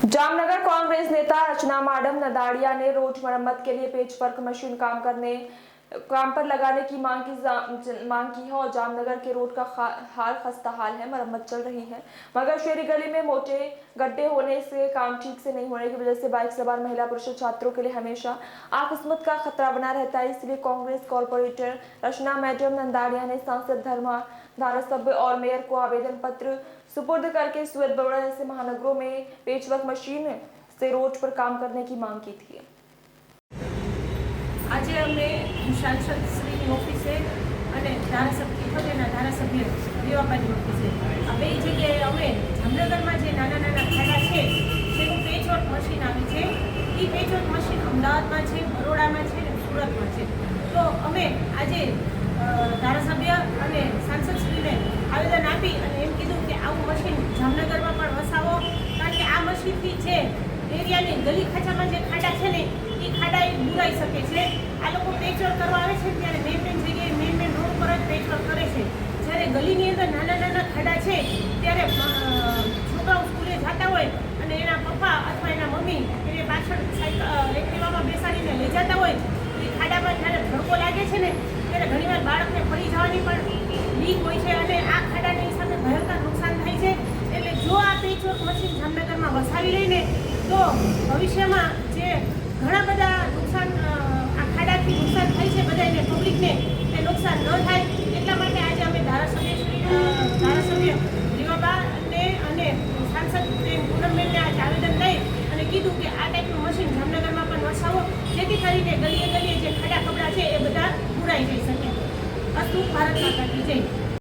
जामनगर कांग्रेस नेता रचना मैडम नदाड़िया ने रोज मरम्मत के लिए पेचवर्क मशीन काम पर लगाने की मांग की है और जामनगर के रोड का हाल खस्ता हाल है। मरम्मत चल रही है मगर शेरी गली में मोटे गड्ढे होने से काम ठीक से नहीं होने की वजह से बाइक सवार महिला पुरुष छात्रों के लिए हमेशा आकस्मिक का खतरा बना रहता है। इसलिए कांग्रेस कॉर्पोरेटर रचना मैडम नंदाड़िया ने सांसद धारासभ्य और मेयर को आवेदन पत्र सुपुर्द करके सूरत बड़ौदा जैसे महानगरों में पेचवर्क मशीन से रोड पर काम करने की मांग की थी। આજે અમે સાંસદ શ્રીની ઓફિસે અને ધારાસભ્ય દેવાબાની ઓફિસે આ બે જગ્યાએ અમે જામનગરમાં જે નાના નાના ખાડા છે તેનું પેચવર્ક મશીન આવી છે। એ પેચવર્ક મશીન અમદાવાદમાં છે, બરોડામાં છે અને સુરતમાં છે। તો અમે આજે ધારાસભ્ય અને સાંસદશ્રીને આવેદન આપી અને એમ કીધું કે આવું મશીન જામનગરમાં પણ વસાવો, કારણ કે આ મશીનથી જે એરિયાની ગલી ખાંચામાં જે ખાડા છે ને એ ખાડા એ બુરાઈ શકે છે। આ લોકો પેચવર્ક કરવા આવે છે ત્યારે મેન જગ્યાએ મેન રોડ પર જ પેચવર્ક કરે છે। જ્યારે ગલીની અંદર નાના નાના ખાડા છે ત્યારે છોકરાઓ સ્કૂલે જતા હોય અને એના પપ્પા અથવા એના મમ્મી એને પાછળ એક્ટિવામાં બેસાડીને લઈ જતા હોય તો એ ખાડામાં જ્યારે ધડકો લાગે છે ને ત્યારે ઘણીવાર બાળકને પડી જવાની પણ બીક હોય છે અને આ ખાડાની હિસાબે ભયંકર નુકસાન થાય છે। એટલે જો આ પેચવર્ક મશીન જામનગરમાં વસાવી લઈને તો ભવિષ્યમાં જે ઘણા બધા નુકસાન આ ખાડાથી નુકસાન થાય છે બધાને પબ્લિકને એ નુકસાન ન થાય એટલા માટે આજે અમે ધારાસભ્ય રીવાબા અને સાંસદ પૂનમબેનને આજે આવેદન લઈ અને કીધું કે આ ટાઈપનું મશીન જામનગરમાં પણ વસાવો જેથી કરીને ગલીએ ગલીએ જે ખાડા ખબડા છે એ બધા પૂરાઈ જઈ શકે। અસ્તુ ભારત માતા કી જય।